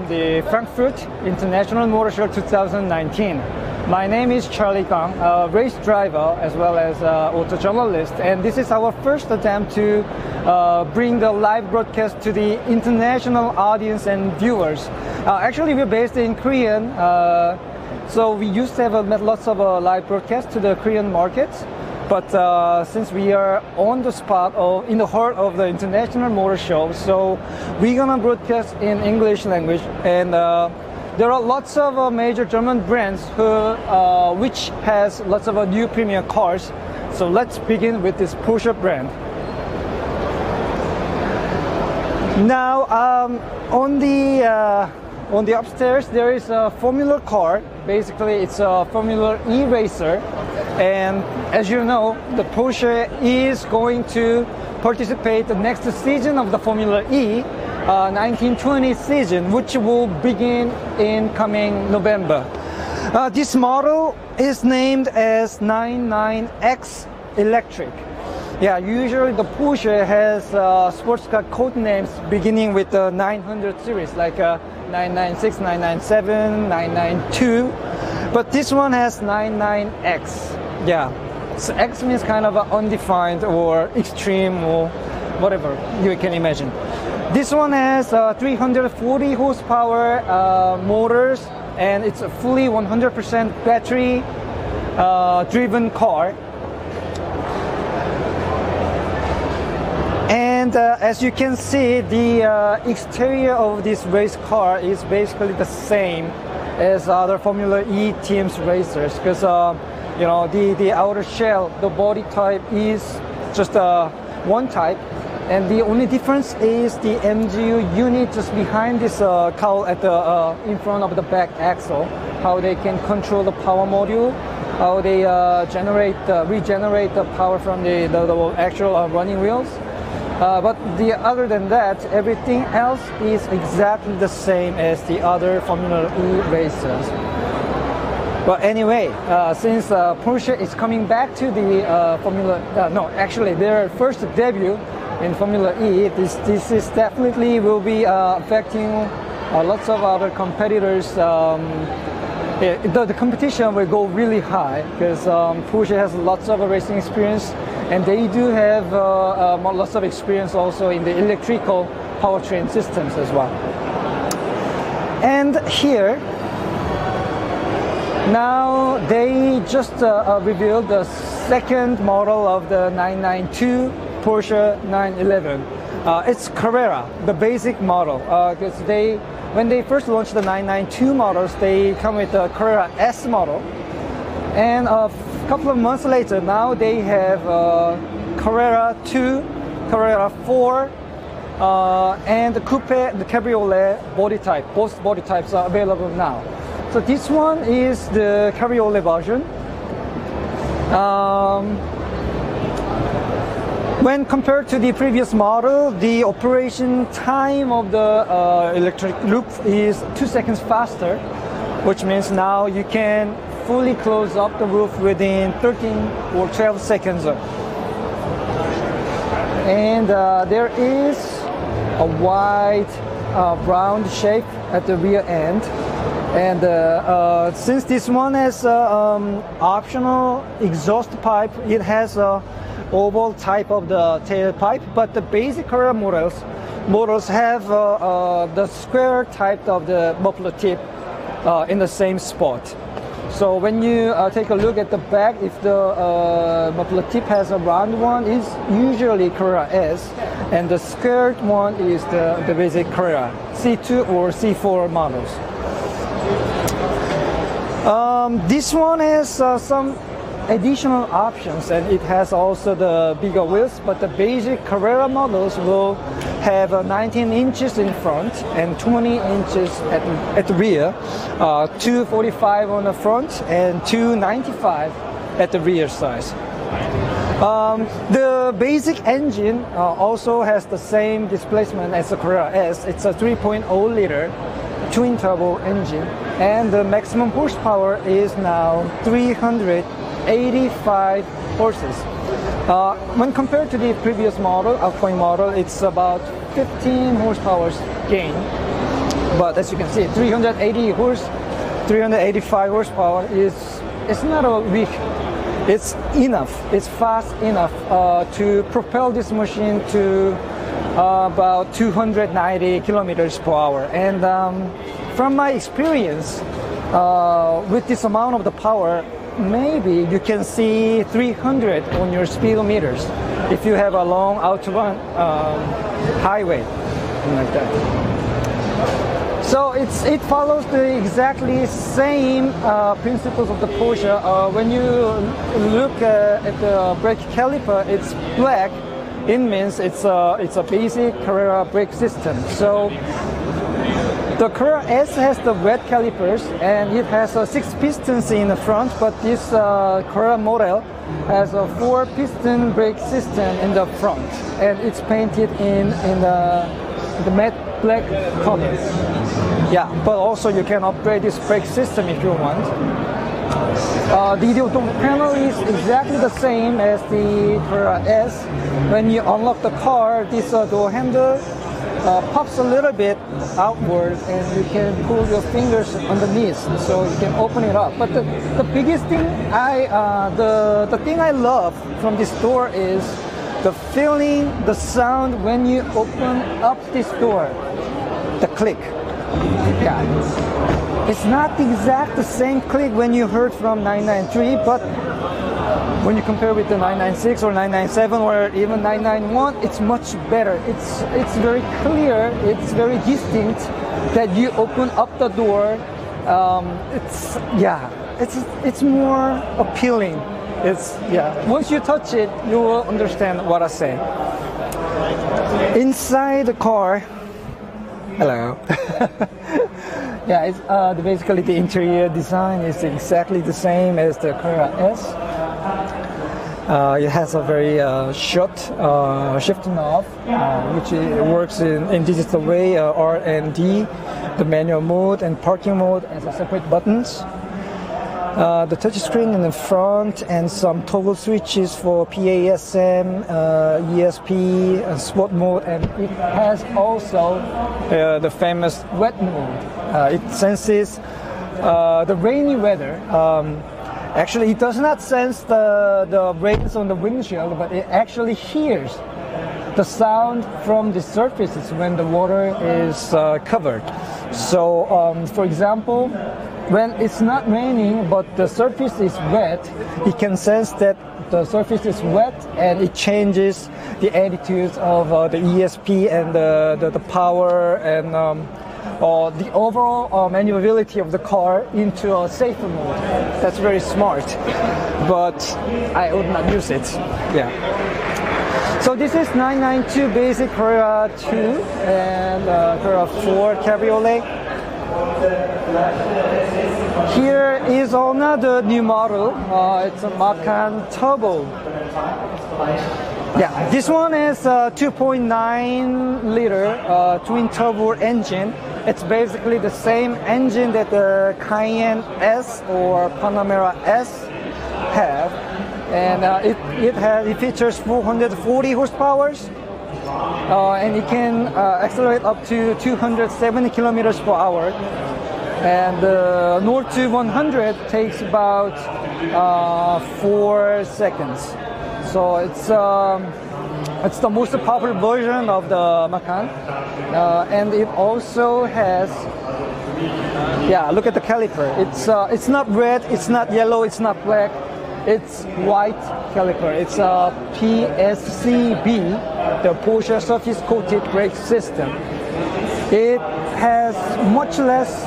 from the Frankfurt International Motor Show 2019. My name is Charlie Kang, a race driver as well as auto journalist, and this is our first attempt to bring the live broadcast to the international audience and viewers. Actually, we're based in Korean, so we used to have lots of live broadcasts to the Korean markets. But since we are on the spot or in the heart of the International Motor Show, so we're gonna broadcast in English language, and there are lots of major German brands which has lots of new premium cars. So let's begin with this Porsche brand. Now on the upstairs there is a Formula car. Basically it's a Formula E racer, and as you know, the Porsche is going to participate the next season of the Formula E, 1920 season, which will begin in coming November. This model is named as 99X Electric. Yeah, usually the Porsche has sports car code names beginning with the 900 series, like 996, 997, 992, but this one has 99X. Yeah, so X means kind of undefined or extreme or whatever you can imagine. This one has 340 horsepower motors, and it's a fully 100% battery driven car. And as you can see, the exterior of this race car is basically the same as other Formula E teams racers, because you know, the outer shell, the body type is just one type, and the only difference is the MGU unit just behind this cowl at the in front of the back axle, how they can control the power module, how they regenerate the power from the actual running wheels. But other than that, everything else is exactly the same as the other Formula E racers. But anyway, since Porsche is coming back to the actually their first debut in Formula E, this is definitely will be affecting lots of other competitors. The competition will go really high because Porsche has lots of racing experience, and they do have lots of experience also in the electrical powertrain systems as well. And here, now they just revealed the second model of the 992 Porsche 911. It's Carrera, the basic model, because when they first launched the 992 models, they come with the Carrera S model, and a couple of months later, now they have Carrera 2, Carrera 4, and the Coupe, the Cabriolet body type. Both body types are available now. So this one is the Cabriolet version. When compared to the previous model, the operation time of the electric roof is 2 seconds faster, which means now you can fully close up the roof within 13 or 12 seconds. And there is a wide round shape at the rear end. And since this one has optional exhaust pipe, it has a oval type of the tailpipe, but the basic Carrera models have the square type of the muffler tip in the same spot. So when you take a look at the back, if the muffler tip has a round one, is usually Carrera S, and the squared one is the basic Carrera C2 or C4 models. This one has some additional options, and it has also the bigger wheels, but the basic Carrera models will have 19 inches in front and 20 inches at the rear, 245 on the front and 295 at the rear size. The basic engine also has the same displacement as the Carrera S. It's a 3.0 liter twin turbo engine, and the maximum horsepower is now 385 horses. When compared to the previous model, outgoing model, it's about 15 horsepower gain. But as you can see, 385 horsepower it's not a weak. It's enough. It's fast enough to propel this machine to about 290 kilometers per hour. And from my experience, with this amount of the power, maybe you can see 300 on your speedometers if you have a long autobahn highway, like that. So it follows the exactly same principles of the Porsche. When you look at the brake caliper, it's black. It means it's a basic Carrera brake system. So the Carrera S has the red calipers and it has 6 pistons in the front, but this Carrera model has a 4-piston brake system in the front, and it's painted in the matte black color. Yeah, but also you can upgrade this brake system if you want. The door panel is exactly the same as the Carrera S. When you unlock the car, this door handle pops a little bit outward, and you can pull your fingers underneath, so you can open it up. But the biggest thing the thing I love from this door is the feeling, the sound when you open up this door, the click. Yeah, it's not exact the same click when you heard from 993, but when you compare with the 996 or 997 or even 991, it's much better. It's very clear, it's very distinct that you open up the door. It's more appealing. Once you touch it, you will understand what I say. Inside the car, hello. Yeah, it's basically the interior design is exactly the same as the Carrera S. It has a very short shift knob, which works in digital way, R and D, the manual mode and parking mode as a separate buttons. The touchscreen in the front and some toggle switches for PASM, ESP, sport mode, and it has also the famous wet mode. It senses the rainy weather. Actually, it does not sense the rains on the windshield, but it actually hears the sound from the surfaces when the water is covered. So, for example, when it's not raining but the surface is wet, it can sense that the surface is wet, and it changes the attitudes of the ESP and the power and the overall maneuverability of the car into a safer mode. That's very smart, but I would not use it. Yeah. So this is 992 basic Carrera 2 and Carrera 4 Cabriolet. Here is another new model. It's a Macan Turbo. Yeah, this one is a 2.9 liter twin turbo engine. It's basically the same engine that the Cayenne S or Panamera S have, and it features 440 horsepower, and it can accelerate up to 270 kilometers per hour. And 0 to 100 takes about 4 seconds. So it's the most popular version of the Macan, and it also has, look at the caliper. It's not red, it's not yellow, it's not black. It's white caliper. It's a PSCB, the Porsche Surface Coated Brake System. It has much less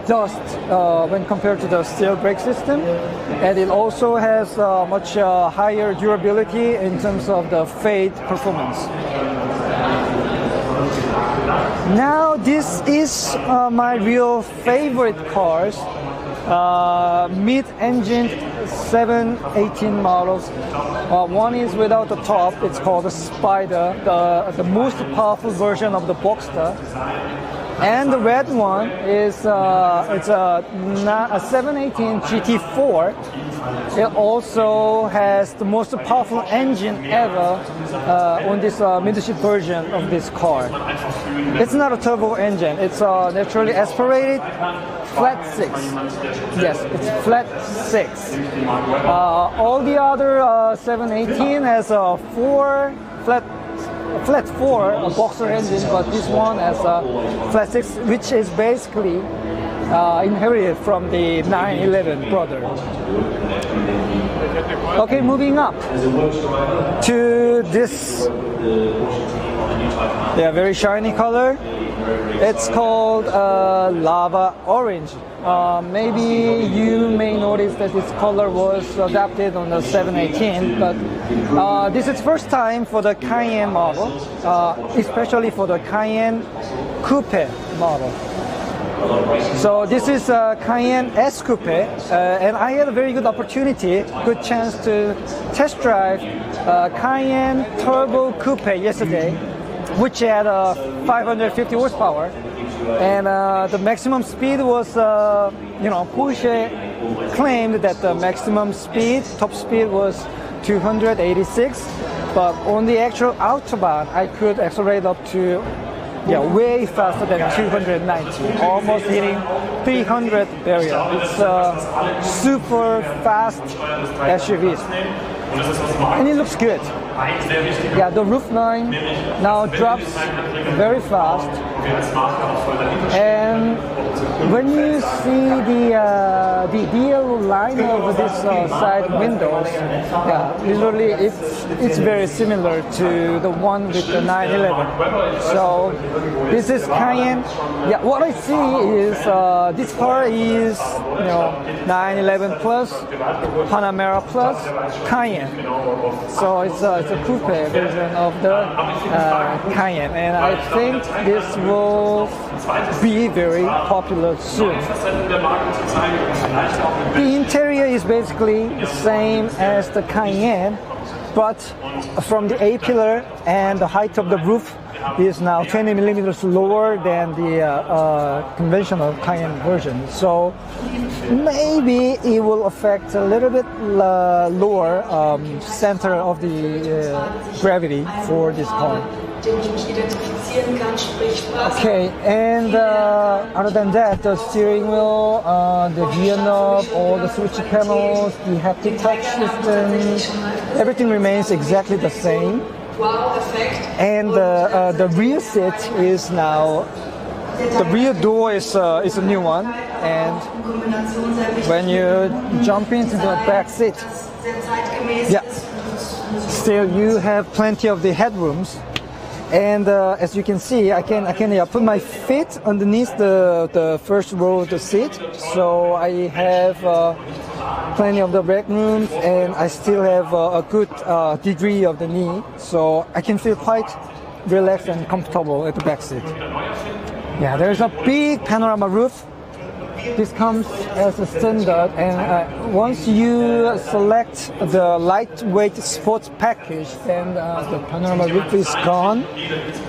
dust when compared to the steel brake system, and it also has much higher durability in terms of the fade performance. Now this is my real favorite cars, mid-engine 718 models. One is without the top, it's called the Spider, the most powerful version of the Boxster. And the red one is it's a 718 GT4. it also has the most powerful engine ever on this midship version of this car. It's not a turbo engine, it's naturally aspirated flat 6. Yes, it's flat 6. All the other 718 has a flat 4 a boxer engine, but this one has a flat 6, which is basically inherited from the 911 brother. Okay, moving up to this very shiny color. It's called lava orange. Maybe you may notice that this color was adapted on the 718, but this is first time for the Cayenne model, especially for the Cayenne Coupe model. So this is Cayenne S Coupe, and I had a very good opportunity, good chance to test drive Cayenne Turbo Coupe yesterday, which had 550 horsepower, and the maximum speed was, Porsche claimed that the maximum speed, top speed was 286, but on the actual Autobahn, I could accelerate up to way faster than 290, almost hitting 300 barrier. It's super fast SUVs, and it looks good. Yeah, the roof line now drops very fast, and when you see the DL line of this side windows, usually it's very similar to the one with the 911. So this is Cayenne. Yeah, what I see is this car is 911 plus, Panamera plus, Cayenne. So it's a coupe version of the Cayenne, and I think this will be very popular soon. The interior is basically the same as the Cayenne, but from the A-pillar and the height of the roof is now 20 millimeters lower than the conventional Cayenne version. So maybe it will affect a little bit lower center of the gravity for this car. Okay, and other than that, the steering wheel, the gear knob, all the switch panels, the haptic touch system, everything remains exactly the same. And the rear seat is now, the rear door is a new one, and when you jump into the back seat, still you have plenty of the headrooms. And as you can see, I can put my feet underneath the first row of the seat, so I have plenty of the back rooms, and I still have a good degree of the knee, so I can feel quite relaxed and comfortable at the back seat. Yeah, there's a big panorama roof. This comes as a standard, and once you select the lightweight sports package, then the panorama roof is gone,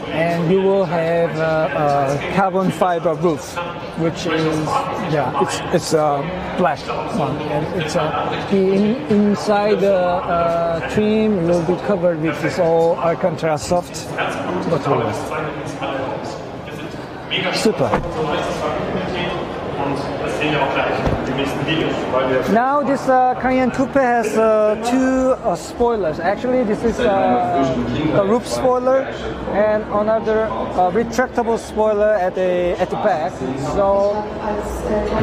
and you will have a carbon fiber roof, which is it's a black one, and it's the inside the trim will be covered with this all Alcantara soft material. Super. Now this Cayenne Coupe has two spoilers. Actually, this is a roof spoiler and another retractable spoiler at the back. So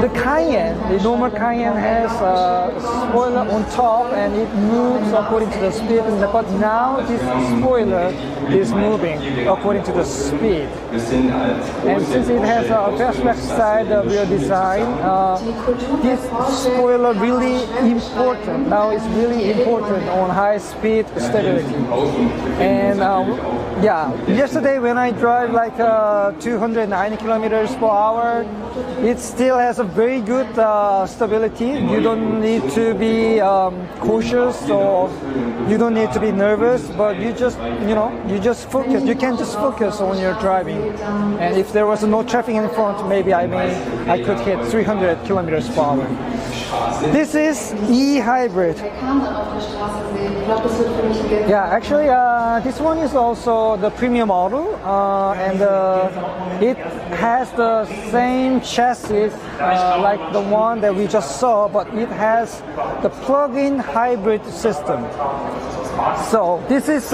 the Cayenne, the normal Cayenne, has a spoiler on top and it moves according to the speed. But now this spoiler is moving according to the speed. And since it has a fastback side rear design, this spoiler really important. Now it's really important on high speed stability. And yesterday when I drive like 290 kilometers per hour, it still has a very good stability. You don't need to be cautious, or you don't need to be nervous, but you just focus. You can just focus on your driving. And if there was no traffic in front, maybe I could hit 300 kilometers per hour. horsepower. This is e-hybrid. Yeah, actually, this one is also the premium model, and it has the same chassis like the one that we just saw, but it has the plug-in hybrid system. So this is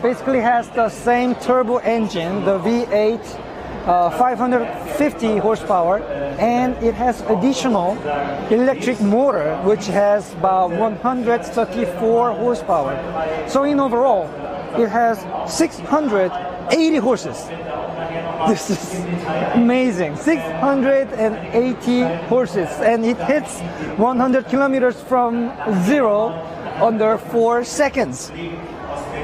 basically has the same turbo engine, the V8, 550 horsepower, and it has additional electric motor which has about 134 horsepower. So in overall, it has 680 horses. This is amazing, 680 horses, and it hits 100 kilometers from zero under 4 seconds.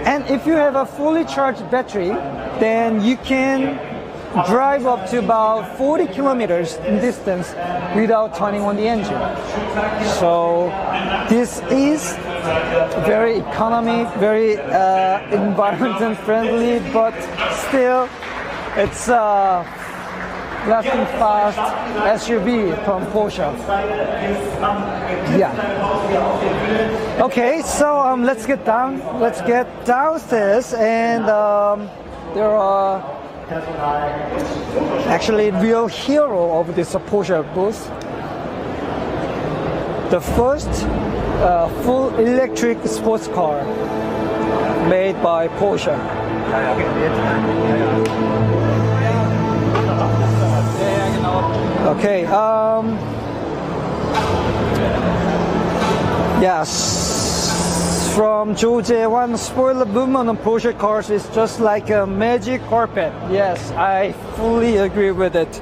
And if you have a fully charged battery, then you can drive up to about 40 kilometers in distance without turning on the engine. So this is very economic, very environment friendly, but still it's lasting fast SUV from Porsche. Yeah. Okay, so let's get downstairs, and there are actually real hero of this Porsche booth. The first full electric sports car made by Porsche. Okay, yes, from Georgia, one spoiler movement on Porsche cars is just like a magic carpet. Yes, I fully agree with it.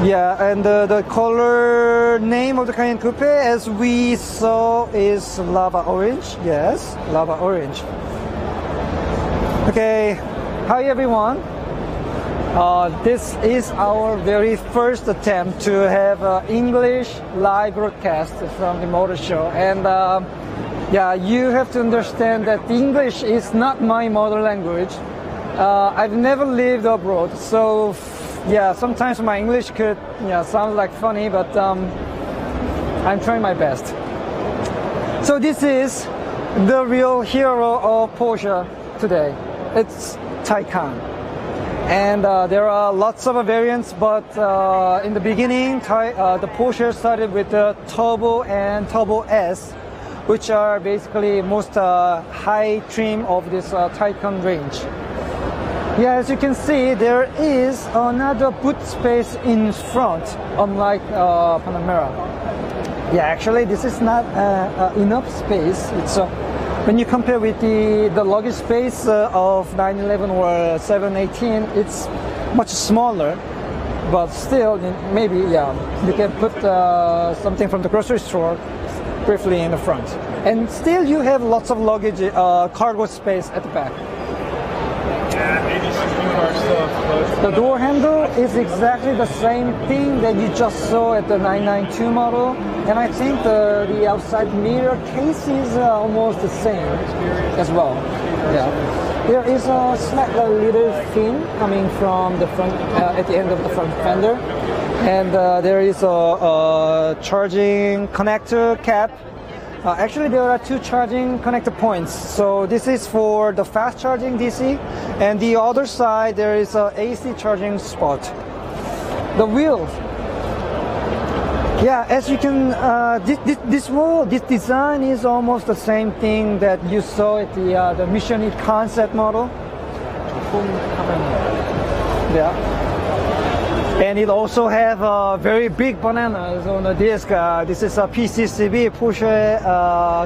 Yeah, and the color name of the Cayenne Coupe, as we saw, is lava orange. Yes, lava orange. Okay, hi everyone. This is our very first attempt to have English live broadcast from the motor show, and yeah, you have to understand that English is not my mother language. I've never lived abroad, so yeah, sometimes my English could sound like funny, but I'm trying my best. So this is the real hero of Porsche today. It's Taycan. And there are lots of variants, but in the beginning, the Porsche started with the Turbo and Turbo S, which are basically most high trim of this Taycan range. Yeah, as you can see, there is another boot space in front, unlike Panamera. Yeah, actually, this is not enough space. It's when you compare with the luggage space of 911 or 718, it's much smaller, but still, maybe, yeah, you can put something from the grocery store briefly in the front. And still you have lots of luggage, cargo space at the back. Yeah, maybe some new car stuff. The door handle is exactly the same thing that you just saw at the 992 model, and I think the outside mirror case is almost the same as well. Yeah, there is a slightly little fin coming from the front at the end of the front fender, and there is a charging connector cap. Actually, there are 2 charging connector points. So this is for the fast charging DC, and the other side there is a AC charging spot. The wheels. Yeah, as you can, this design is almost the same thing that you saw at the Mission E concept model. Yeah. And it also have very big bananas on the disc. This is a PCCB, Porsche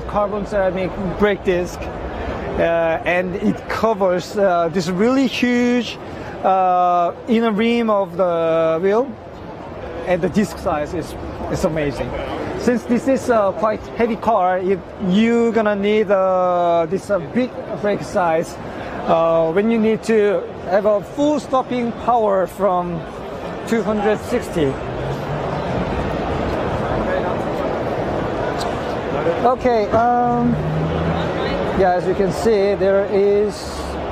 carbon ceramic brake disc. And it covers this really huge inner rim of the wheel. And the disc size is amazing. Since this is a quite heavy car, you're gonna need this big brake size when you need to have a full stopping power from 260. Okay, yeah, as you can see, there is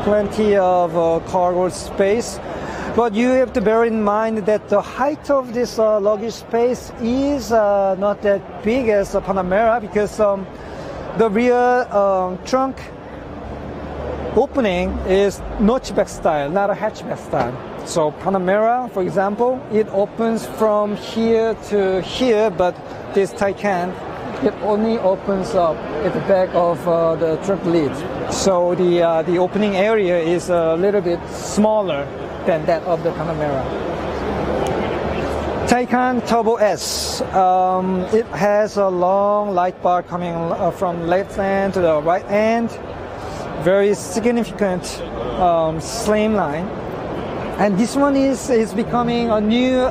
plenty of cargo space. But you have to bear in mind that the height of this luggage space is not that big as a Panamera, because the rear trunk opening is notchback style, not a hatchback style. So Panamera, for example, it opens from here to here, but this Taycan, it only opens up at the back of the trunk lid. So the opening area is a little bit smaller than that of the Panamera. Taycan Turbo S. It has a long light bar coming from left end to the right end. Very significant slim line. And this one is becoming a new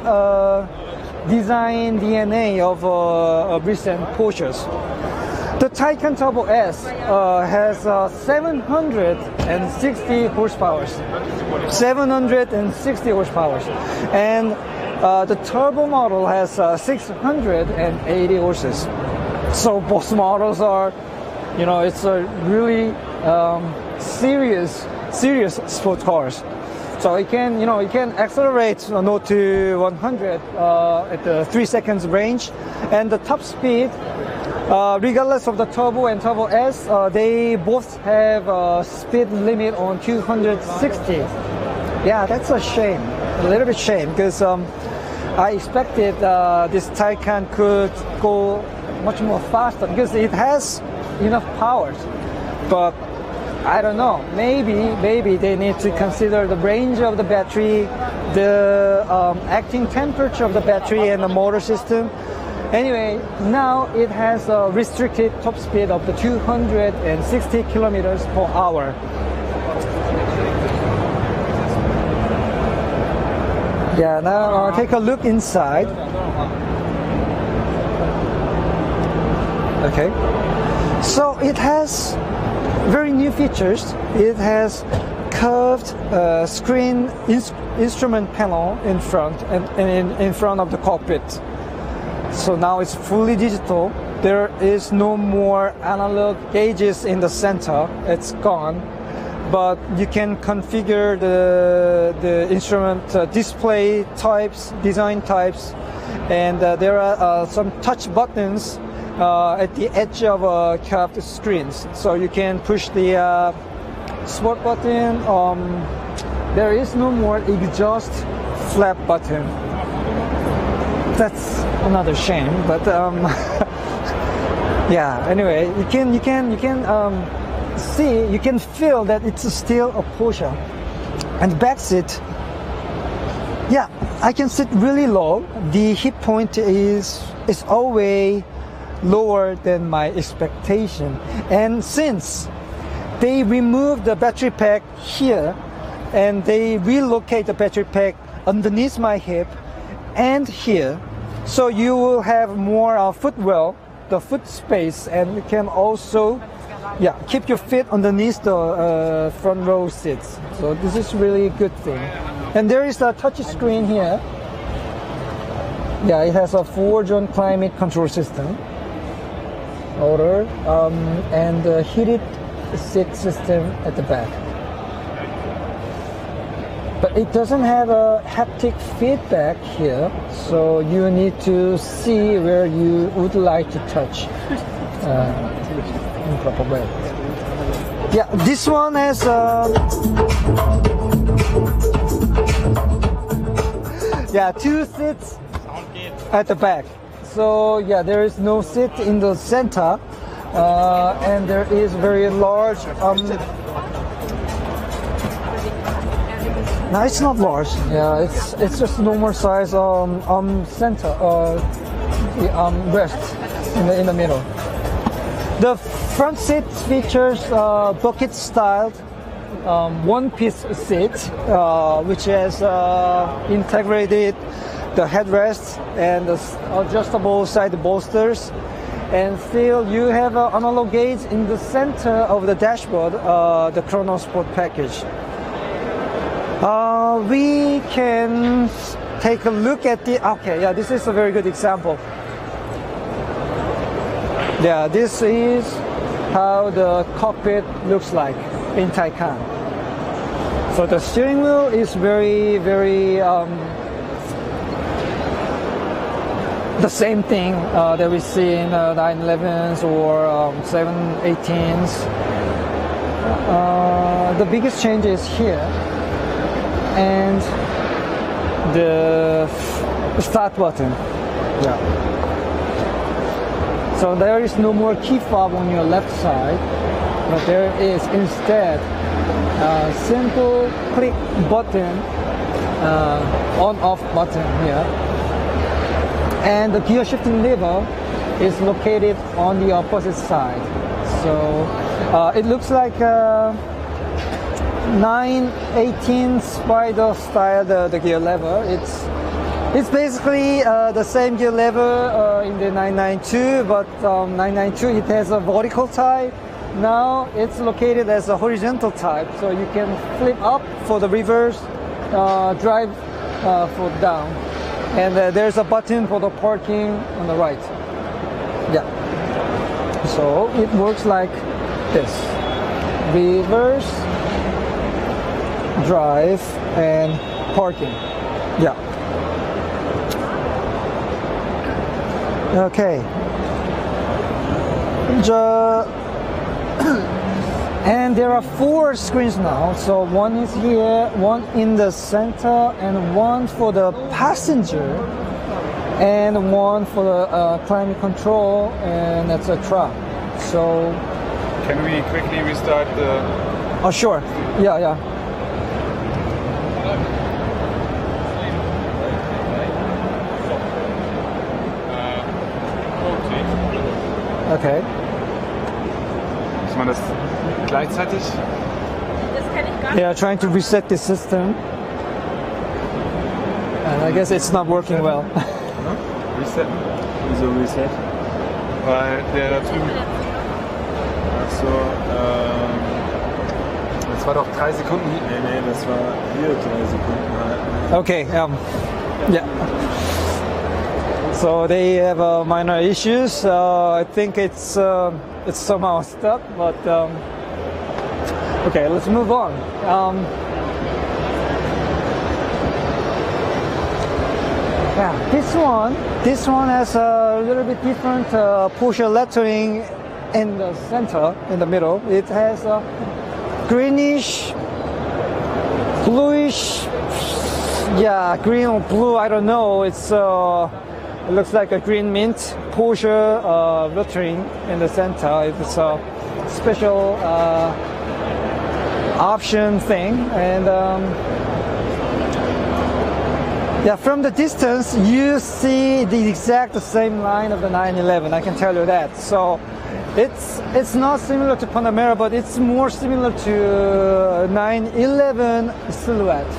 design DNA of recent Porsches. The Taycan Turbo S has 760 horsepower. 760 horsepower. And the turbo model has 680 horses. So both models are, you know, it's a really serious sport cars. So it can, you know, it can accelerate 0 to 100 at the 3 seconds range, and the top speed, regardless of the Turbo and Turbo S, they both have a speed limit on 260. Yeah, that's a shame, a little bit shame, because I expected this Taycan could go much more faster because it has enough power, but I don't know. Maybe they need to consider the range of the battery, the acting temperature of the battery, and the motor system. Anyway, now it has a restricted top speed of the 260 kilometers per hour. Yeah, now take a look inside. Okay, so it has very new features. It has curved screen instrument panel in front and in front of the cockpit. So now it's fully digital. There is no more analog gauges in the center. It's gone. But you can configure the instrument display types, design types, and there are some touch buttons at the edge of curved screens, so you can push the sport button. There is no more exhaust flap button. That's another shame, but yeah. Anyway, you can see, you can feel that it's still a Porsche. And back seat, yeah, I can sit really low. The hip point is always lower than my expectation, and since they removed the battery pack here and they relocate the battery pack underneath my hip and here, so you will have more footwell, the foot space, and you can also keep your feet underneath the front row seats. So this is really a good thing. And there is a touch screen here. Yeah, it has a 4-zone climate control system, motor, and a heated seat system at the back. But it doesn't have a haptic feedback here, so you need to see where you would like to touch in proper way. Yeah, this one has two seats at the back. So yeah, there is no seat in the center, and there is very large. No, it's not large. Yeah, it's just normal size center, the rest in the middle. The front seat features bucket styled one-piece seat, which has integrated the headrests and the adjustable side bolsters, and still you have an analog gauge in the center of the dashboard, the Chrono Sport package. We can take a look at this is a very good example. Yeah, this is how the cockpit looks like in Taycan. So the steering wheel is very, very the same thing that we see in 911s or 718s. The biggest change is here, and the start button. Yeah. So there is no more key fob on your left side, but there is instead a simple click button, on-off button here. And the gear shifting lever is located on the opposite side. So it looks like a 918 Spider style, the gear lever. It's basically the same gear lever in the 992, but 992 it has a vertical type. Now it's located as a horizontal type, so you can flip up for the reverse, drive for down. And there's a button for the parking on the right. Yeah. So it works like this. Reverse, drive, and parking. Yeah. Okay. And there are 4 screens now. So one is here, one in the center, and one for the passenger, and one for the climate control, and etc. So can we quickly restart the... Oh, sure. Yeah. Okay. Muss man das gleichzeitig? Das kann ich gar nicht. Yeah, trying to reset the system. And I guess it's not working well. Reset? Wieso Reset? Weil der da drüben... Achso, das war doch 3 Sekunden. Nee, das war hier 3 Sekunden. Okay, yeah. So they have minor issues. I think it's somehow stuck, but okay, let's move on. Yeah, this one has a little bit different Porsche lettering in the center, in the middle. It has a greenish, bluish, yeah, green or blue, I don't know. It looks like a green mint Porsche lettering in the center. It's a special option thing, and yeah, from the distance you see the exact same line of the 911. I can tell you that. So it's not similar to Panamera, but it's more similar to 911 silhouette.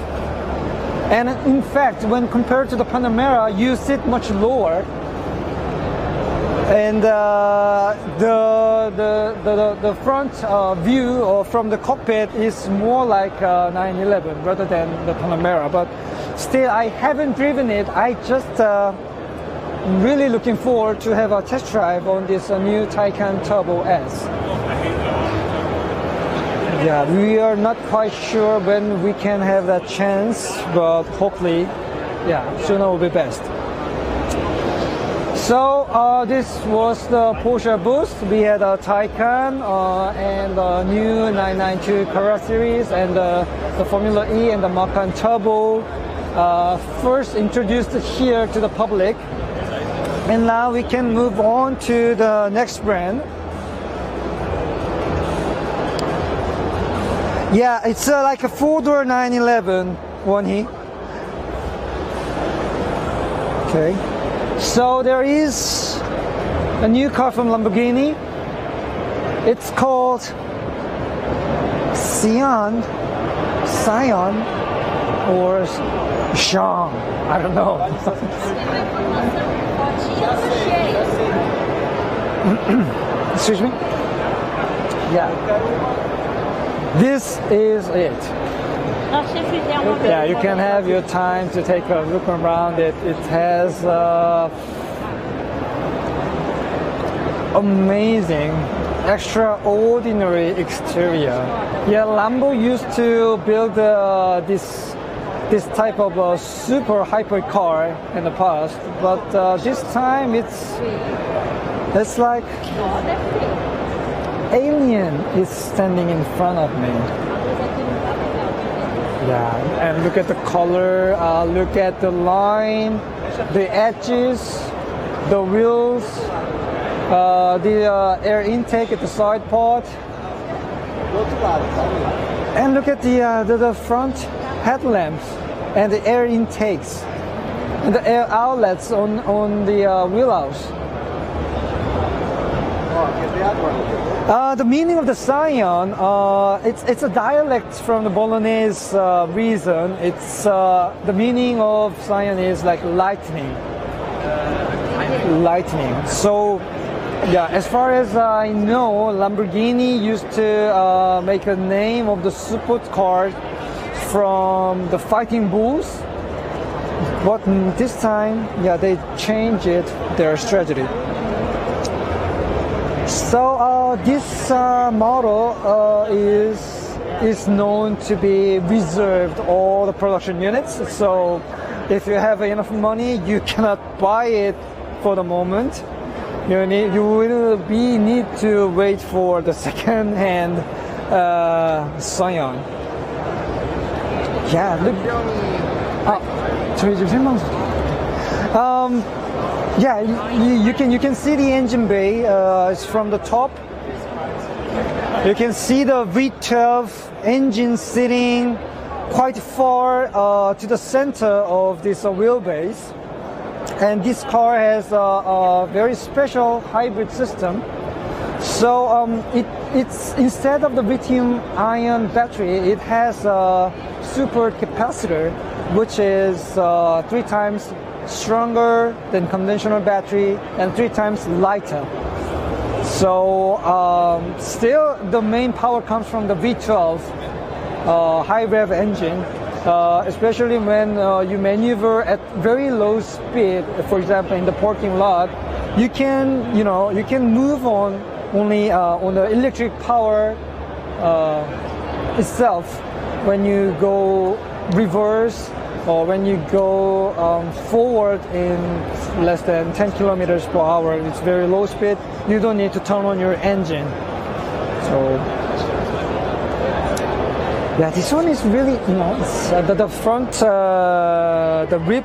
And in fact, when compared to the Panamera, you sit much lower, and the front view or from the cockpit is more like 911 rather than the Panamera. But still, I haven't driven it. I just really looking forward to have a test drive on this new Taycan Turbo S. Yeah, we are not quite sure when we can have that chance, but hopefully, yeah, sooner will be best. So this was the Porsche booth. We had a Taycan and the new 992 Carrera series and the Formula E and the Macan Turbo first introduced here to the public. And now we can move on to the next brand. Yeah, it's like a 4-door 911 one here. Okay. So there is a new car from Lamborghini. It's called Sián, or Sián. I don't know. Excuse me? Yeah. This is it. Yeah, you can have your time to take a look around it. It has amazing, extraordinary exterior. Yeah, Lambo used to build this type of super hyper car in the past, but this time it's like alien is standing in front of me. Yeah, and look at the color, look at the line, the edges, the wheels, the air intake at the side part, and look at the front headlamps and the air intakes and the air outlets on the wheelhouse. The meaning of the Sián, it's a dialect from the Bolognese region. It's the meaning of Sián is like lightning. So, yeah, as far as I know, Lamborghini used to make a name of the support car from the Fighting Bulls, but this time, yeah, they changed their strategy. So this model is known to be reserved all the production units. So if you have enough money, you cannot buy it for the moment. You will need to wait for the second-hand Sián. Yeah, look. 저희 지금 생방송. Yeah, you can see the engine bay. It's from the top. You can see the V12 engine sitting quite far to the center of this wheelbase. And this car has a very special hybrid system. So it's instead of the lithium-ion battery, it has a super capacitor, which is 3 times stronger than conventional battery and 3 times lighter. So still the main power comes from the V12 high rev engine, especially when you maneuver at very low speed. For example, in the parking lot, you can move on only on the electric power itself. When you go reverse or when you go forward in less than 10 kilometers per hour, it's very low speed. You don't need to turn on your engine. So yeah, this one is really nice. The front, the rib,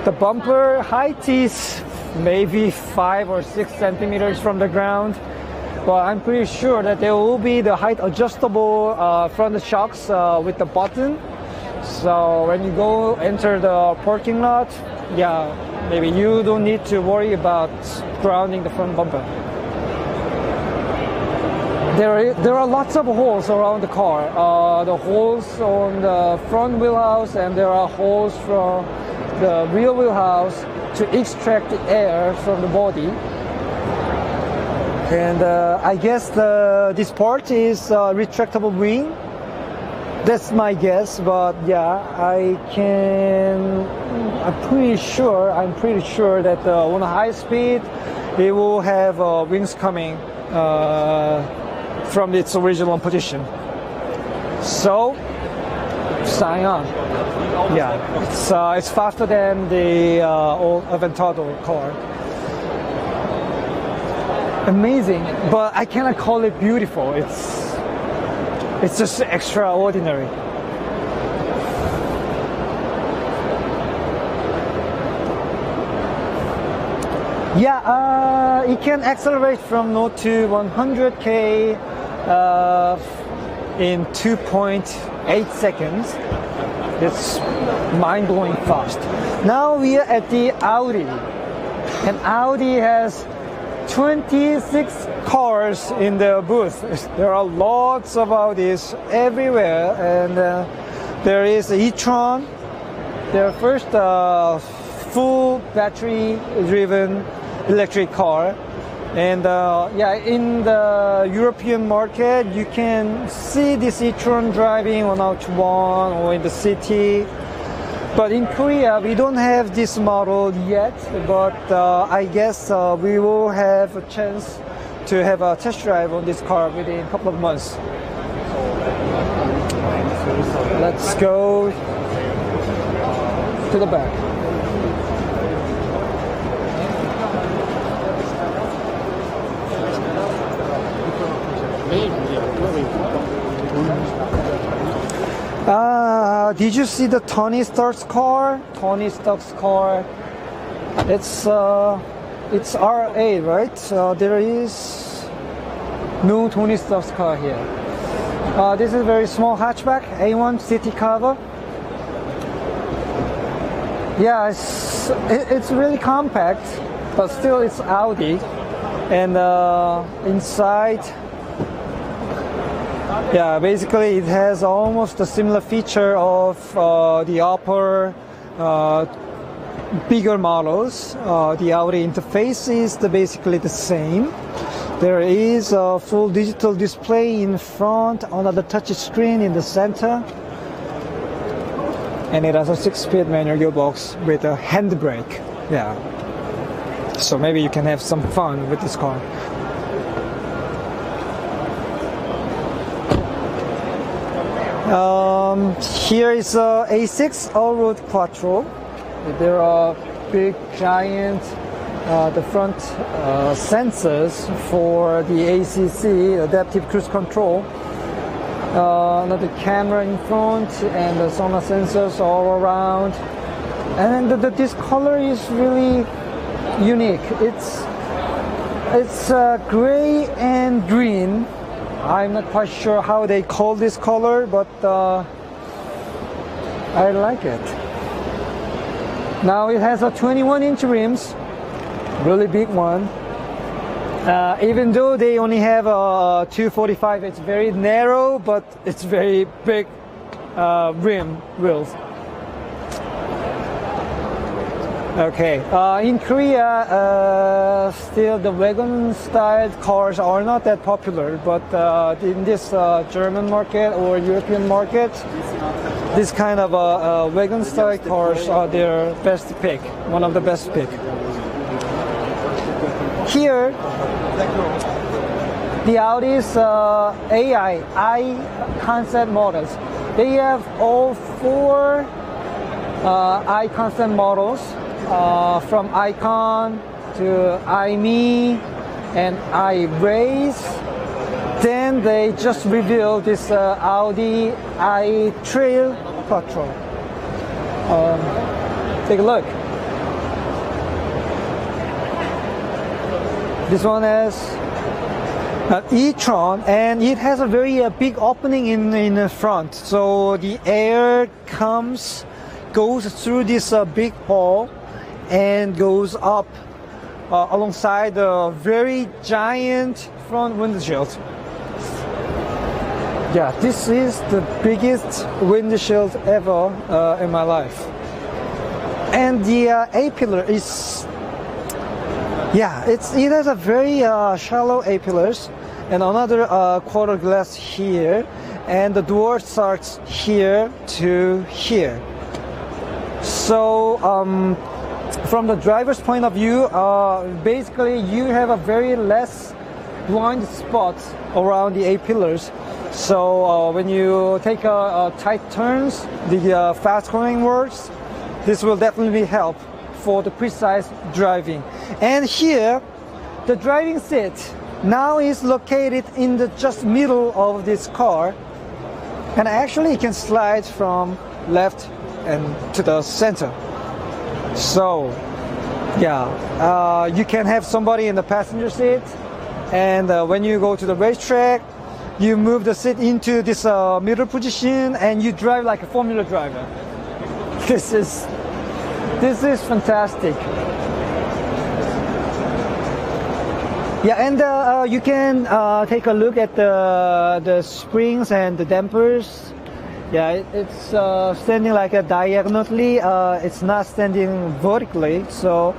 the bumper height is maybe 5 or 6 centimeters from the ground. But I'm pretty sure that there will be the height adjustable front shocks with the button. So when you go enter the parking lot, yeah, maybe you don't need to worry about grounding the front bumper. There are lots of holes around the car. The holes on the front wheelhouse, and there are holes from the rear wheelhouse to extract the air from the body. And I guess this part is retractable wing. That's my guess, but yeah, I'm pretty sure that on a high speed, it will have wings coming from its original position. So, Sián, yeah, it's faster than the old Aventador car. Amazing, but I cannot call it beautiful. It's just extraordinary. Yeah, it can accelerate from 0 to 100k in 2.8 seconds. It's mind-blowing fast. Now we are at the Audi, and Audi has 26 cars in the booth. There are lots of Audis everywhere, and there is e-tron, their first full battery-driven electric car. And yeah, in the European market, you can see this e-tron driving on Out 1 or in the city. But in Korea, we don't have this model yet, but I guess we will have a chance to have a test drive on this car within a couple of months. Let's go to the back. Did you see the Tony Stark's car? Tony Stark's car. It's R8, right? There is no Tony Stark's car here. This is a very small hatchback, A1 city cover. Yeah, it's really compact, but still it's Audi. And inside, yeah, basically it has almost a similar feature of the upper bigger models. The Audi interface is basically the same. There is a full digital display in front, another touch screen in the center, and it has a 6-speed manual gearbox with a handbrake. Yeah, so maybe you can have some fun with this car. Here is a A6 all-road quattro. There are big, giant, the front sensors for the ACC, adaptive cruise control. Another camera in front and the sonar sensors all around. And then this color is really unique. It's gray and green. I'm not quite sure how they call this color, but I like it. Now it has a 21-inch rims, really big one. Even though they only have a 245, it's very narrow, but it's very big wheels. Okay, in Korea, still the wagon-styled cars are not that popular, but in this German market or European market, this kind of wagon-style cars are their best pick, one of the best pick. Here, the Audi's I concept models. They have all 4 I concept models, from Icon to iMe and iRace. Then they just revealed this Audi i-Trail Quattro. Take a look. This one has an e-tron, and it has a very big opening in the front, so the air goes through this big hole and goes up alongside the very giant front windshield. Yeah, this is the biggest windshield ever in my life. And the A-pillar is, yeah, it has a very shallow A-pillars and another quarter glass here, and the door starts here to here. So from the driver's point of view, basically you have a very less blind spots around the A-pillars. So when you take tight turns, the fast cornering works, this will definitely help for the precise driving. And here, the driving seat now is located in the just middle of this car, and actually it can slide from left and to the center. So yeah, you can have somebody in the passenger seat, and when you go to the racetrack, you move the seat into this middle position and you drive like a Formula driver. This is fantastic. Yeah, and you can take a look at the springs and the dampers. Yeah, it's standing like a diagonally. It's not standing vertically. So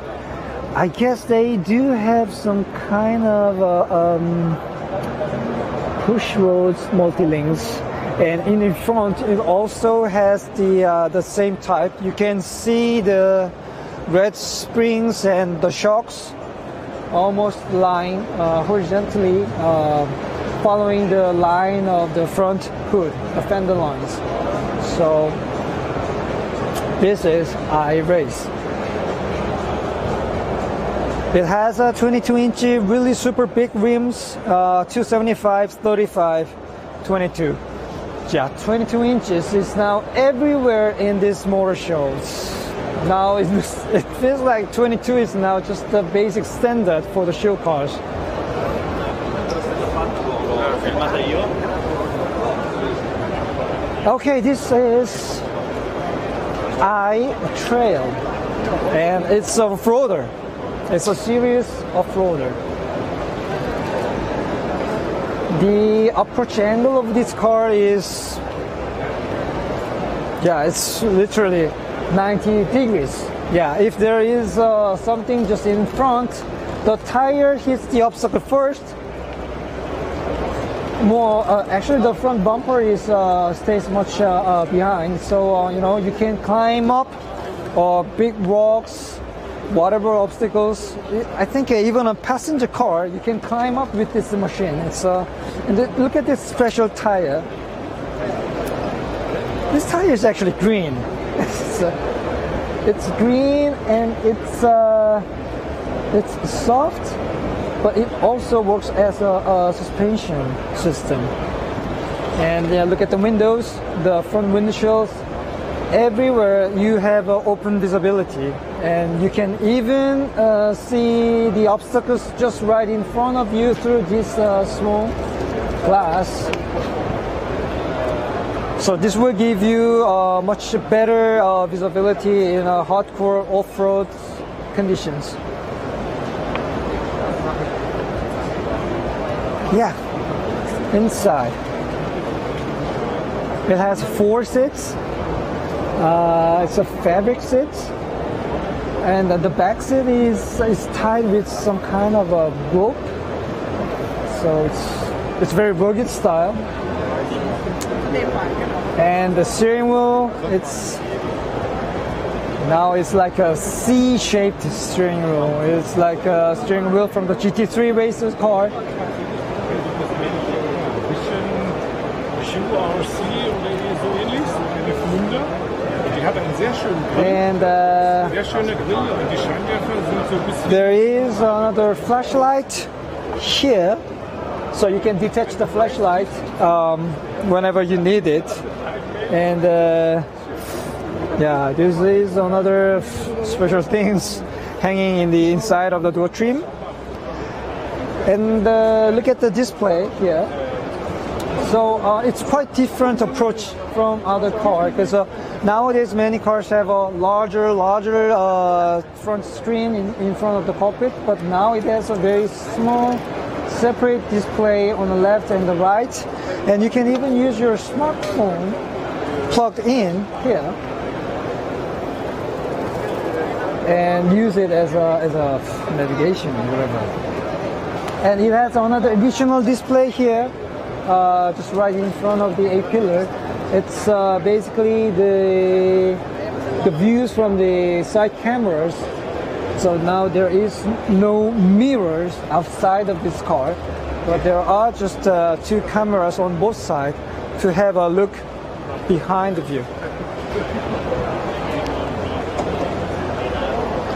I guess they do have some kind of push roads multi-links, And in the front, it also has the same type. You can see the red springs and the shocks almost lying horizontally, following the line of the front hood, the fender lines. So this is iRace. It has a 22-inch, really super big rims, 275, 35, 22. Yeah, 22 inches is now everywhere in these motor shows. Now it feels like 22 is now just the basic standard for the show cars. Okay, this is iTrail, and it's a off-roader. It's a serious off-roader. The approach angle of this car is, yeah, it's literally 90 degrees. Yeah, if there is something just in front, the tire hits the obstacle first. Actually, the front bumper is stays much behind, so you know, you can climb up big rocks, whatever obstacles. I think even a passenger car, you can climb up with this machine. It's and look at this special tire. This tire is actually green. It's green and it's soft, but it also works as a suspension system. And look at the windows, the front windshields. Everywhere you have open visibility, and you can even see the obstacles just right in front of you through this small glass. So this will give you much better visibility in hardcore off-road conditions. Yeah, inside it has 4 seats. It's a fabric seat, and the back seat is tied with some kind of a rope, so it's very rugged style. And the steering wheel, it's like a C-shaped steering wheel. It's like a steering wheel from the GT3 racer car. And there is another flashlight here, so you can detach the flashlight whenever you need it. And yeah, this is another special things hanging in the inside of the door trim. And look at the display here. So it's quite different approach from other cars, because nowadays many cars have a larger front screen in front of the cockpit, but now it has a very small separate display on the left and the right, and you can even use your smartphone plugged in here and use it as a navigation or whatever. And it has another additional display here, just right in front of the A-pillar. It's basically the views from the side cameras. So now there is no mirrors outside of this car, but there are just 2 cameras on both sides to have a look behind the view.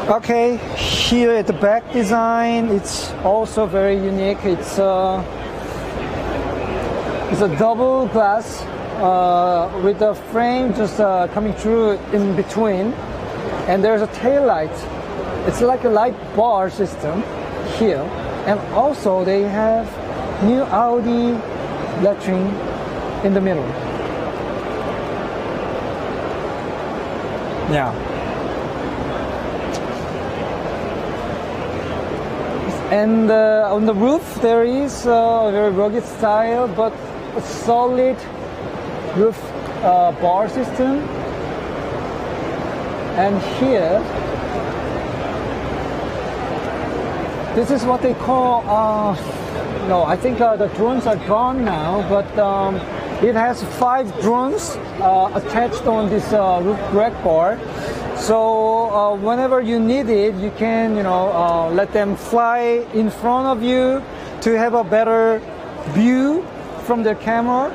Okay, here at the back design, it's also very unique. It's a double glass with the frame just coming through in between, and there's a tail light. It's like a light bar system here, and also they have new Audi lettering in the middle. Yeah. And on the roof there is a very rugged style, but a solid roof bar system. And here, this is what they call, no, I think the drones are gone now, but It has 5 drones attached on this roof rack bar. So whenever you need it, you can, let them fly in front of you to have a better view from the camera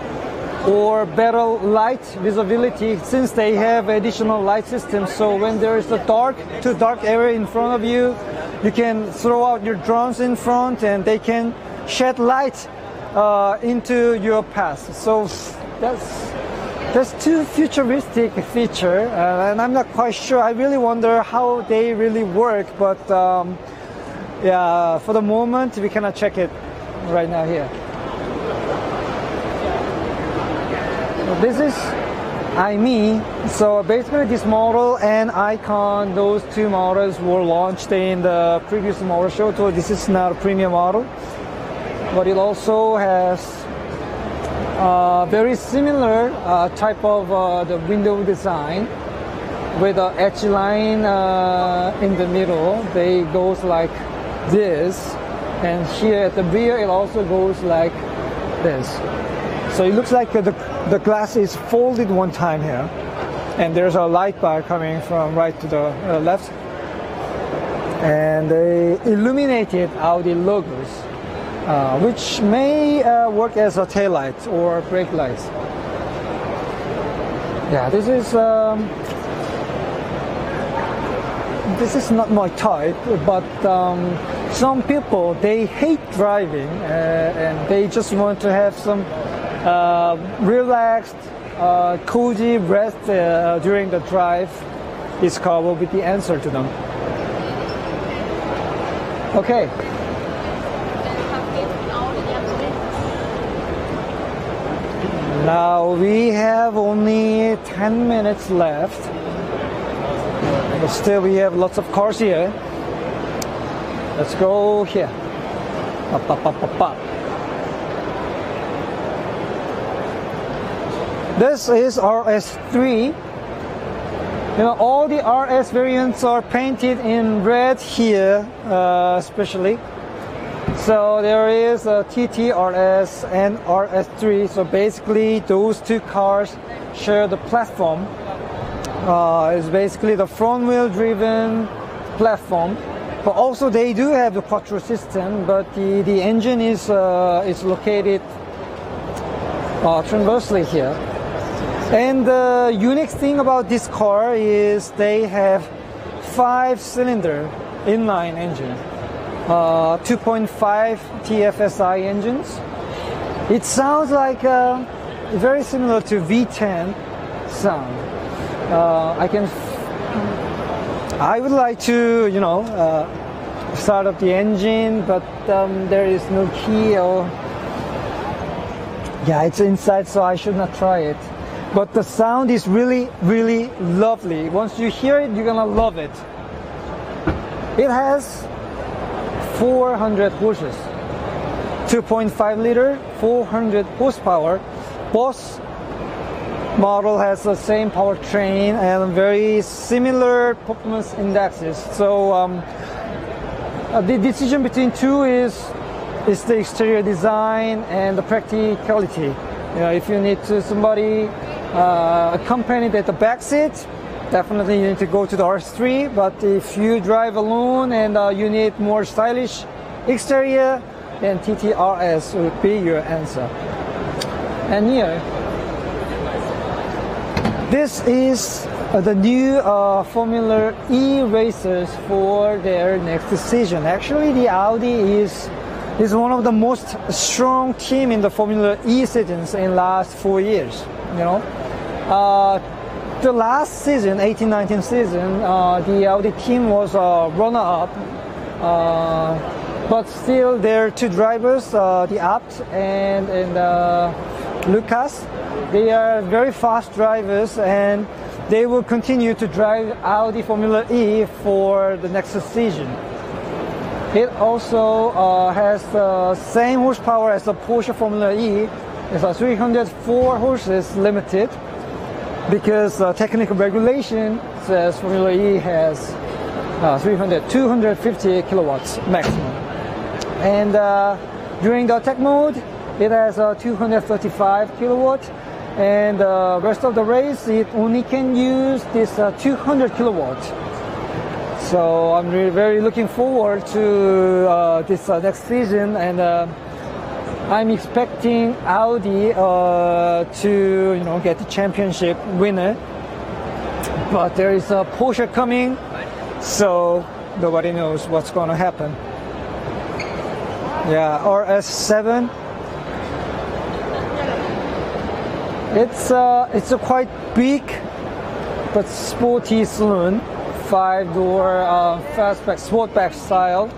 or better light visibility, since they have additional light systems. So when there is a too dark area in front of you, you can throw out your drones in front and they can shed light into your path. So that's too futuristic feature, and I'm not quite sure. I really wonder how they really work, but yeah, for the moment we cannot check it right now here. This is IME. So basically this model and Icon, those 2 models were launched in the previous motor show. So this is not a premium model, but it also has very similar type of the window design with an edge line in the middle. They goes like this, and here at the rear it also goes like this. So it looks like the glass is folded one time here, and there's a light bar coming from right to the left, and they illuminated Audi logos, which may work as a tail light or brake lights. Yeah, this is not my type, but some people, they hate driving and they just want to have some relaxed, cozy rest during the drive. This car will be the answer to them. Okay. Now we have only 10 minutes left, but still we have lots of cars here. Let's go here. Up, up, up, up, up. This is RS3. All the RS variants are painted in red here, especially. So there is a TT RS and RS3. So basically those 2 cars share the platform. It's basically the front wheel driven platform. But also they do have the quattro system, but the engine is located transversely here. And the unique thing about this car is they have 5-cylinder inline engine, 2.5 TFSI engines. It sounds like very similar to V10 sound. I would like to, start up the engine, but there is no key, or yeah, it's inside, so I should not try it. But the sound is really, really lovely. Once you hear it, you're gonna love it. It has 400 horses, 2.5 liter, 400 horsepower. Both model has the same powertrain and very similar performance indexes. So the decision between 2 is the exterior design and the practicality. If you need somebody accompanied at the back seat, definitely you need to go to the RS3. But if you drive alone and you need more stylish exterior, then TTRS would be your answer. And here, this is the new Formula E racers for their next season. Actually, the Audi is one of the most strong team in the Formula E seasons in last 4 years. The last season, 18-19 season, the Audi team was runner-up, but still their 2 drivers, the Abt and Lucas, they are very fast drivers, and they will continue to drive Audi Formula E for the next season. It also has the same horsepower as the Porsche Formula E. It's a 304 horses limited, because technical regulation says Formula E has 250 kilowatts maximum. And during the attack mode, it has a 235 kilowatt, and the rest of the race it only can use this 200 kilowatt. So I'm really very looking forward to this next season, and I'm expecting Audi to get the championship winner. But there is a Porsche coming, so nobody knows what's going to happen. Yeah, RS7. It's a quite big but sporty saloon, 5-door fastback, sportback style.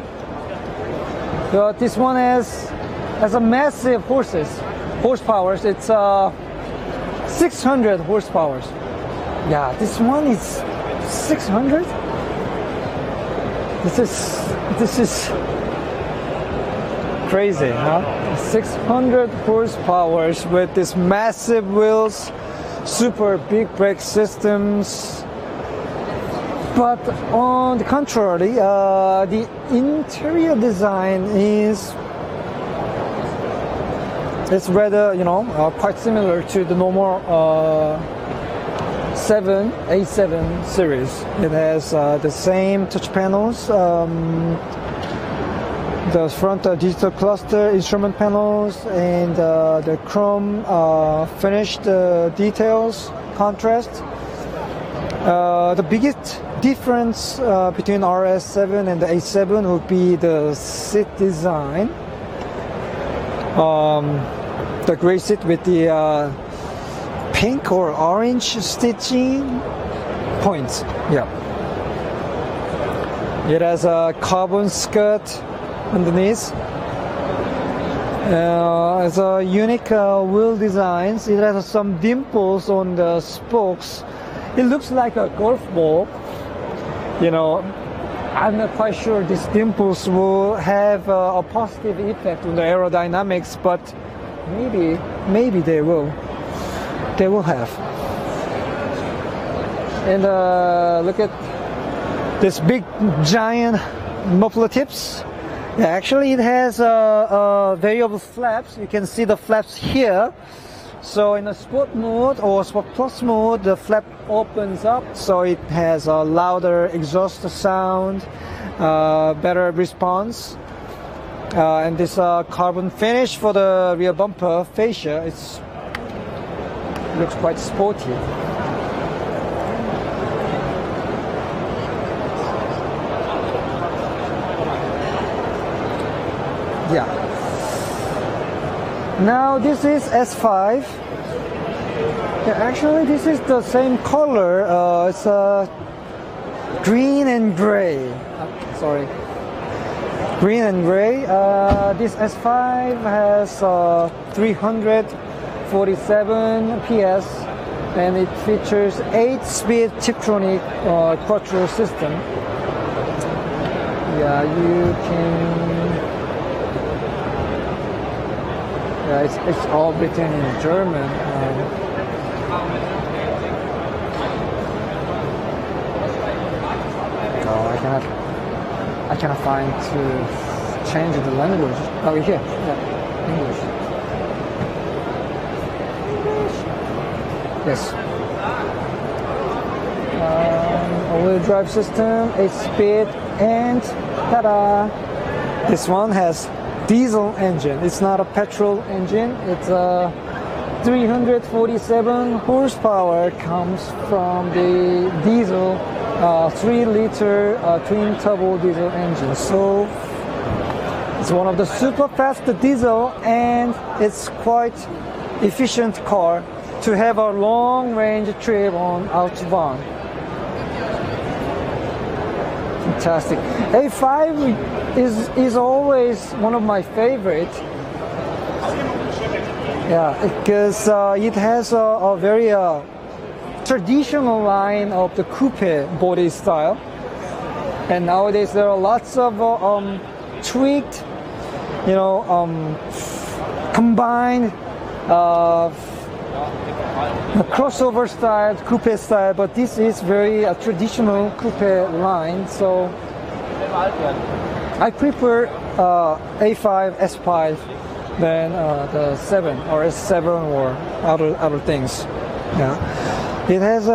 But this one has a massive horsepower. It's 600 horsepower. Yeah, this one is 600. This is crazy, huh? 600 horsepower with these massive wheels, super big brake systems. But on the contrary, the interior design it's rather quite similar to the normal A7 series. It has the same touch panels, the front digital cluster instrument panels, and the chrome finished details, contrast. The biggest difference between RS7 and the A7 would be the seat design. The gray seat with the pink or orange stitching points. Yeah. It has a carbon skirt underneath. It's a unique wheel designs. It has some dimples on the spokes. It looks like a golf ball. I'm not quite sure these dimples will have a positive effect on the aerodynamics, but maybe they will. They will have. And look at this big giant muffler tips. Yeah, actually it has variable flaps. You can see the flaps here. So in a sport mode or sport plus mode, the flap opens up, so it has a louder exhaust sound, better response. And this carbon finish for the rear bumper fascia, looks quite sporty. Yeah. Now this is S5. Yeah, actually this is the same color. It's green and gray. Sorry. Green and gray. This S5 has 347 PS, and it features 8-speed Tiptronic quattro system. Yeah, you can. Yeah, it's all written in German. I cannot find to change the language. Oh, here, yeah, English. Yes. All-wheel drive system, 8-speed, and ta-da! This one has diesel engine. It's not a petrol engine. It's a 347 horsepower. Comes from the diesel 3-liter twin turbo diesel engine. So it's one of the super fast diesel, and it's quite efficient car to have a long range trip on Autobahn. Fantastic. A5 is always one of my favorite. Yeah, because it has a very traditional line of the coupe body style, and nowadays there are lots of tweaked, combined crossover style, coupe style, but this is very traditional coupe line, so I prefer A5, S5 than the 7 RS7 or other things. Yeah, it has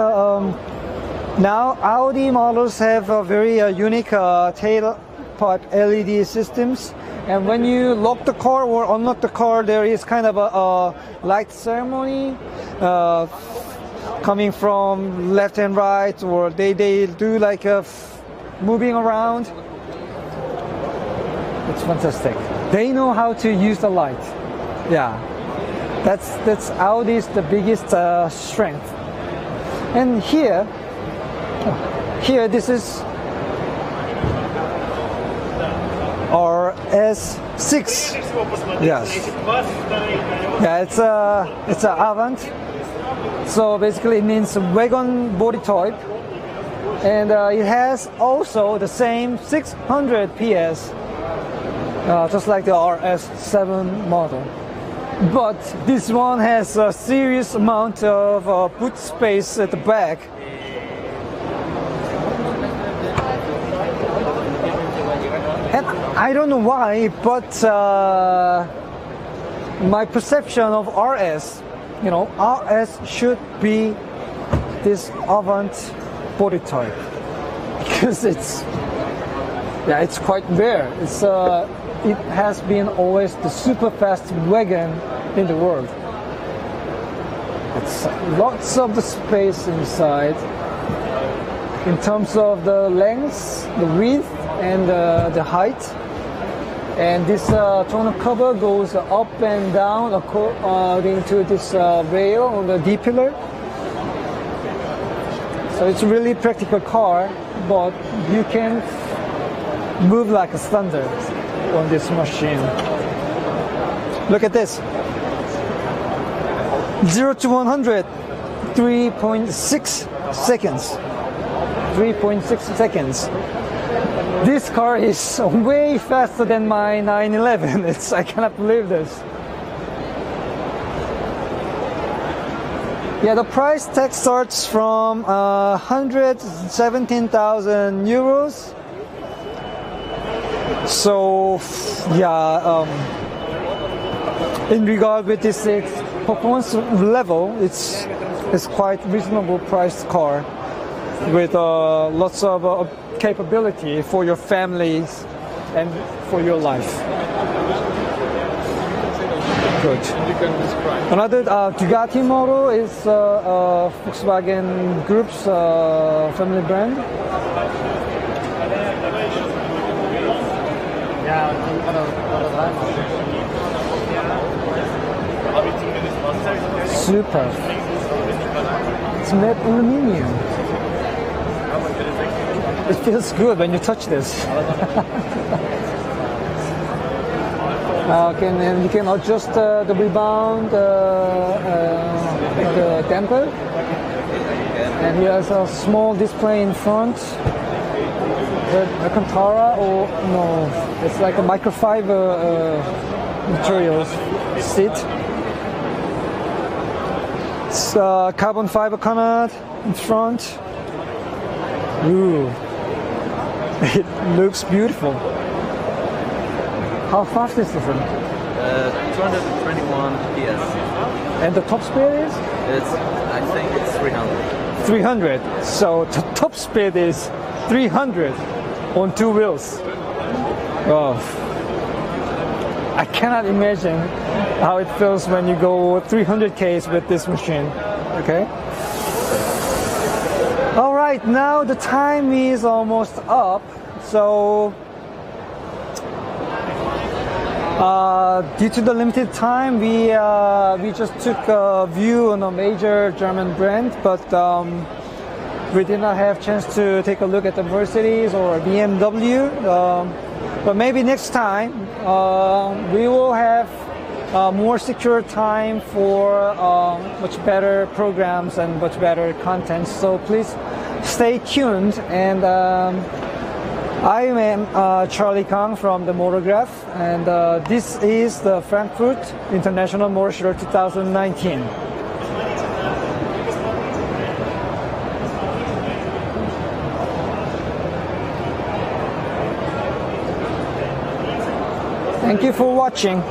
now Audi models have a very unique tailpipe LED systems, and when you lock the car or unlock the car, there is kind of a light ceremony coming from left and right, or they do like a moving around. It's fantastic. They know how to use the light. Yeah, that's Audi's the biggest strength. And here this is RS6. Yes. Yeah, it's a Avant. So basically it means wagon body type, and it has also the same 600 PS, just like the RS7 model. But this one has a serious amount of boot space at the back. And I don't know why, but my perception of RS, RS should be this Avant body type, because it's quite rare. It has been always the super fast wagon in the world. It's lots of the space inside in terms of the length, the width, and the height. And this tonneau cover goes up and down according to this rail on the D pillar. So it's a really practical car, but you can move like a thunder on this machine. Look at this. 0 to 100, 3.6 seconds. 3.6 seconds. This car is way faster than my 911. I cannot believe this. Yeah, the price tag starts from 117,000 euros. So, yeah, in regard with this performance level, it's quite reasonable priced car with lots of capability for your families and for your life. Good. Another Bugatti model is Volkswagen Group's family brand. Super. It's made aluminium. It feels good when you touch this. And you can adjust the rebound, the damper. And he has a small display in front. Alcantara, or no, it's like a microfiber materials seat. It's carbon fiber canard in front. Ooh, it looks beautiful. How fast is this thing? 221 PS. And the top speed is? I think it's 300. 300. So the top speed is 300 on two wheels. Oh, I cannot imagine how it feels when you go 300 k's with this machine. Okay. All right, now the time is almost up. So due to the limited time, we just took a view on a major German brand, but we did not have a chance to take a look at the Mercedes or BMW. But maybe next time we will have more secure time for much better programs and much better content. So please stay tuned. And I am Charlie Kang from the Motorgraph, and this is the Frankfurt International Motor Show 2019. Thank you for watching.